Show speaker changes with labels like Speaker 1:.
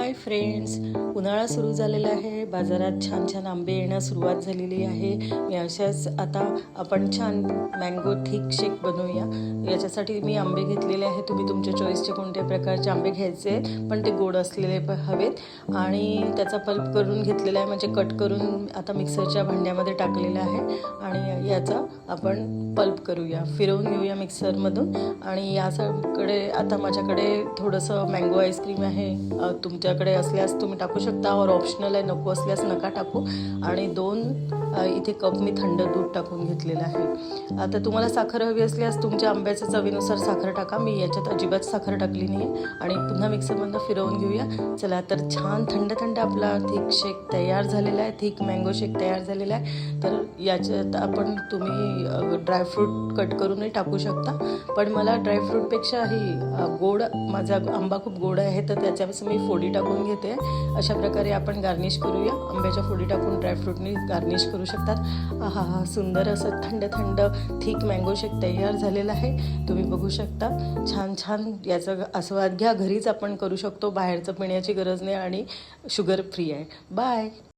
Speaker 1: Hi friends, उन्हाळा सुरू झालेला आहे. बाजारात छान छान आंबे येण्यास सुरुवात झालेली आहे. मी अशाच आता आपण छान मँगो थिक शेक बनवूया. याच्यासाठी मी आंबे घेतलेले आहे. तुम्ही तुमच्या चॉईसचे कोणत्या प्रकारचे आंबे घ्यायचे, पण ते गोड असलेले हवेत. आणि त्याचा पल्प करून घेतलेला आहे, म्हणजे कट करून आता मिक्सरच्या भांड्यामध्ये टाकलेला आहे. आणि याचा आपण पल्प करूया, फिरवून घेऊया मिक्सरमधून. आणि याकडे आता माझ्याकडे थोडंसं मँगो आईस्क्रीम आहे. तुमच्याकडे असल्यास तुम्ही टाकू शकता, और ऑप्शनल आहे. नको असल्यास नका टाकू. आणि 2 इथे कप मी थंड दूध टाकून घेतलेलं आहे. आता तुम्हाला साखर हवी असल्यास तुमच्या आंब्याच्या चवीनुसार साखर टाका. मी याच्यात अजिबात साखर टाकली नाही आहे. आणि पुन्हा मिक्सरमधून फिरवून घेऊया. चला तर छान थंड थंड आपला थिक शेक तयार झालेला आहे. थिक मँगो शेक तयार झालेला आहे. तर याच्यात आपण तुम्ही ड्रायफ्रूट कट करूनही टाकू शकता, पण मला ड्रायफ्रूटपेक्षाही गोड, माझा आंबा खूप गोड आहे तर त्याच्यापासून मी फोडी टाकून घेते. अशा प्रकारे आपण गार्निश करूया. आंब्याच्या फोडी टाकून ड्रायफ्रूटनी गार्निश करू शकतात. हा सुंदर असं थंड थंड थिक मँगो शेक तयार झालेला आहे. तुम्ही बघू शकता. छान छान याचा आस्वाद घ्या. घरीच आपण करू शकतो, बाहेरचं पिण्याची गरज नाही आणि शुगर फ्री आहे. बाय.